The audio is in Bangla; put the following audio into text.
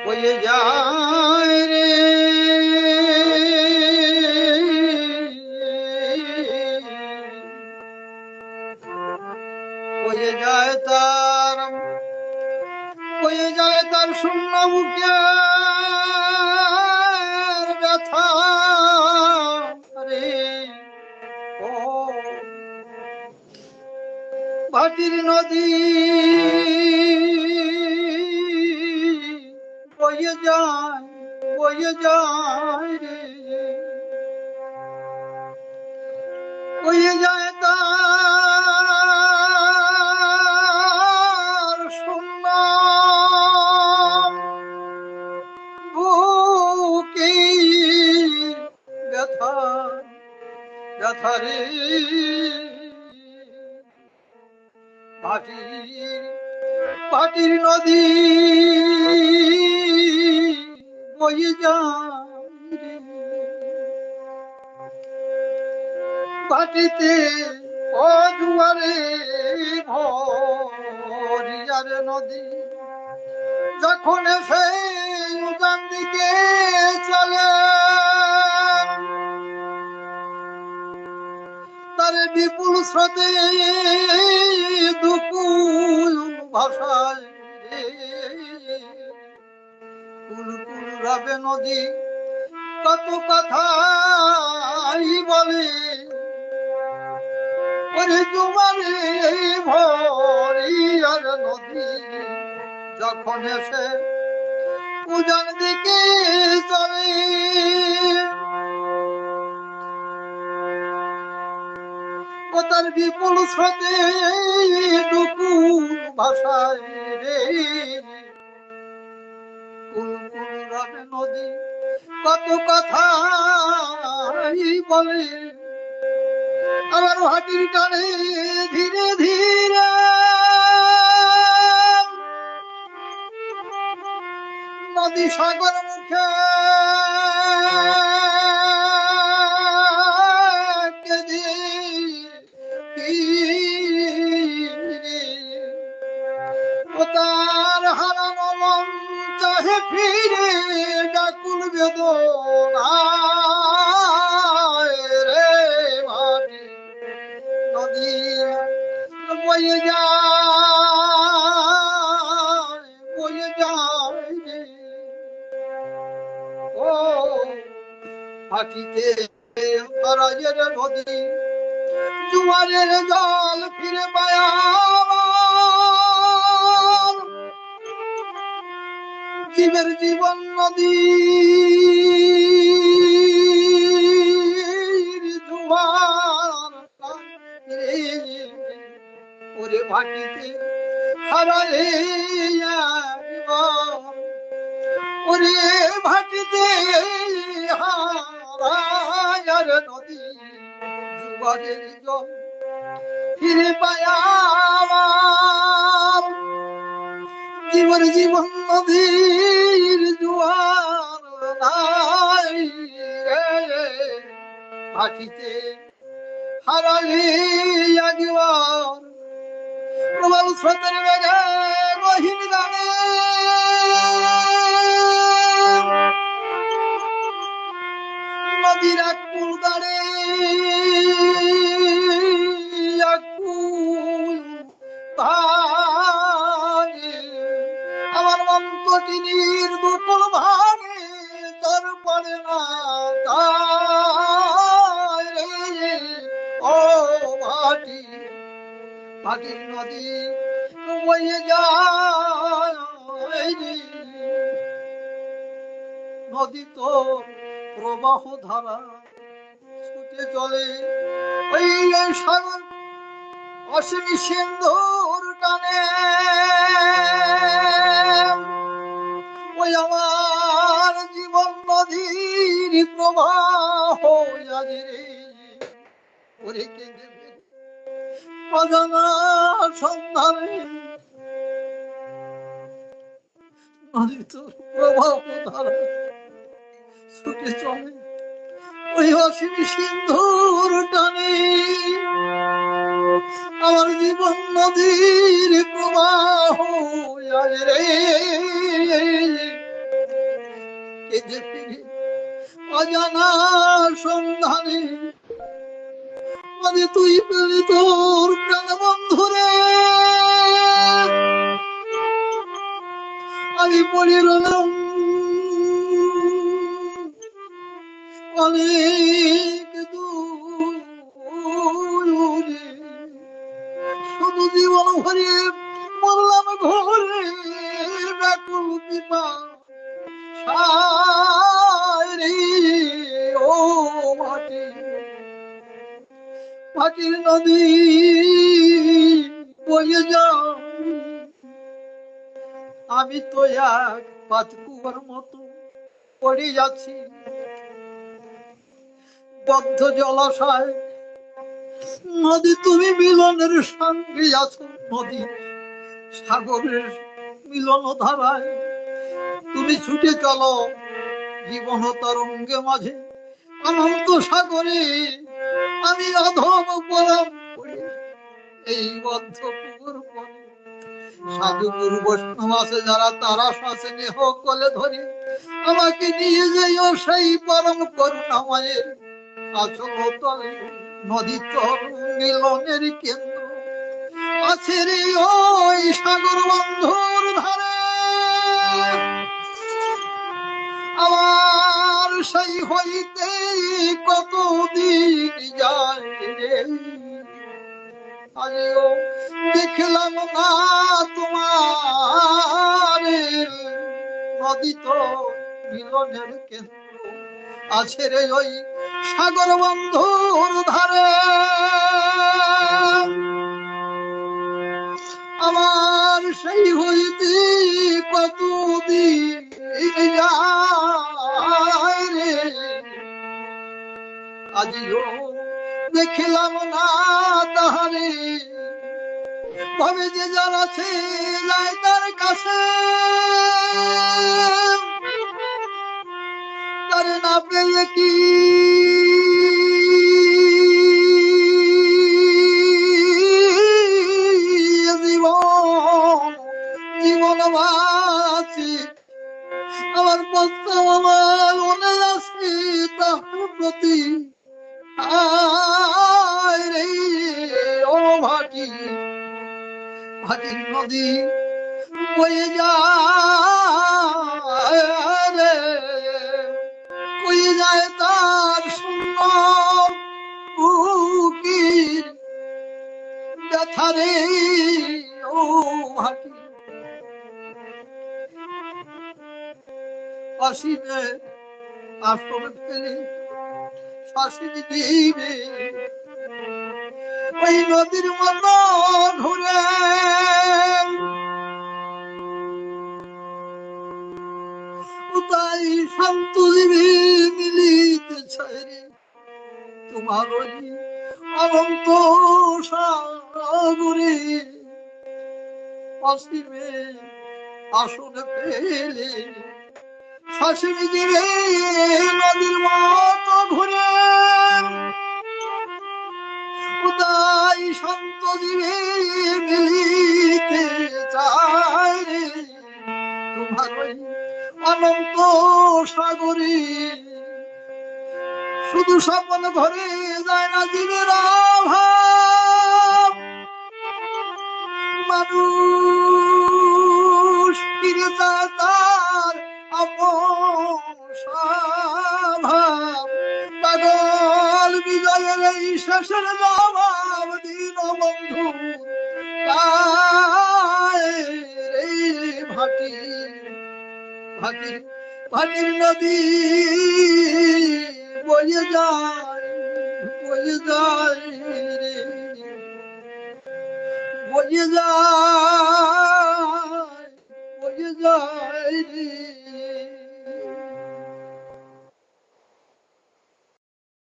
বয়ে যায় রে বয়ে যায় তার বয়ে যায় তার শূন্য বুকে ব্যথা রে ও ভাটির নদী বয়ে যায় রে বয়ে যায় তার শূন্য বুকে ব্যথা ব্যথা রে পাটির নদী বয়ে যায় রে পাটিতে ও দুয়ারে ভরিয়ার নদী যখন সেই উজান দিকে চলে তার বিপুল স্রোতে দুকুল ভাষায় কুলকুল রাবে নদী কত কথাই বলে ওরে জুমারে ভরিয়ার নদী যখন এসে উজান দিকে চলে ও তার বিপুল স্রোতে দুকুল ভাষায় রে কুলকুল রাবে নদী কত কথাই বলে আবার হাটির টানে ধীরে ধীরে নদী সাগর মুখে ও তার হারানো মন চাহে ফিরে ডাকুল বেদনা রে মাটি নদী বয়ে যায় রে ও হাটিতে তারাজের নদী জুয়ারের জল ফিরে পায় জীবের জীবন নদী জুয়ার ওরে ভাটিতে হারালে ওরে ভাটিতে হারায়ার নদী জুয়ারের জল ফিরে পায় জীবন জীবন নদীর জোয়ার নাই রে ভাটিতে হারালি একবার প্রবল স্রোতের বেগে রহিম গানে নদীর এক কুল দাঁড়ে এক কুল আমার মন্তটিনীর দুকুল ভাগে তোর পড়ে না ও ভাটি ভাটির নদী বয়ে যায় নদী তো প্রবাহ ধারা ছুটে চলে ওই সাগর অসীম সিন্ধুর টানে ওই আমার জীবন নদীর প্রবাহ ওরে কেঁদে অজানা সন্ধানে নদী তোর প্রবাহ ধারা ছুটে চলে ওই অসীম সিন্ধুর টানে আমার জীবন নদীর প্রবাহ রে এই যে ফিরে অজানা সন্ধানে তুই পেলি তোর প্রাণ বন্ধুরে, আমি পড়ে রলাম অনেক দূরে, শুধু জীবন ভরে মরলাম ঘরে ব্যাকুল পিপা রে। ও মাটি মাটির নদী বয়ে যাও, আমি তো এক পাতকুয়ার মতো পড়ে যাচ্ছি বদ্ধ জলাশয়। নদী তুমি মিলনের সঙ্গে আছো, নদী সাগরের মিলন ধারায় তুমি ছুটে চলো জীবন তরঙ্গে মাঝে অনন্ত সাগরে, আমি অধম পরম এই বদ্ধ পুকুর পরে। সাধু গুরু বৈষ্ণব আছে যারা, তারা শ্বাসে নেহ কলে ধরে আমাকে নিয়ে যাইও সেই পরম করুণাময়ের আচল তলে। নদী তর মিলনের কেন্দ্র আছে রে ওই সাগর বন্ধুর ধারে, আমার সেই হইতে কতদিন যায় রে, আজও দেখলাম না তোমার। নদী তো মিলনের কেন্দ্র আছে রে ওই সাগর বন্ধুর ধারে, আমার সেই হইতে কতদিন যায় রে, আজিও দেখিলাম না তাহারে। তবে যে যার আছে যায় তার কাছে, তারে না পেয়ে কি জীবন জীবন বাঁচি। আমার প্রস্তাব আমার মনে আছে তাহার প্রতি রে। ও ভাটি ভাটির নদী বয়ে যায় রে, বয়ে যায় তার সুন্দর বুকের ব্যথা রে। ও ভাটি আসিবে আসবে ফেলে শাসিত দিবে ওই নদীর মতো ঘুরে, তাই শান্ত দিবি মিলিতে ছেড়ে তোমার ওই অনন্ত সাগরে। আসিবে আসনে ফেলে শাসিত দিবে নদীর মতো ঘুরে, তাই শান্ত দিবে মিলিতে চায় রে তোমার ওই অনন্ত সাগরে। শুধু স্বপ্ন ঘরে যায় না জীবের অভাব, মানুষ ফিরে যায় তার আপন স্বভাব। পাগল বিজয়ের এই শেষের জবাব দিন বন্ধু রে। ভাটি ভাটির ভাটির নদী বয়ে যায় রে, বয়ে যায় রে।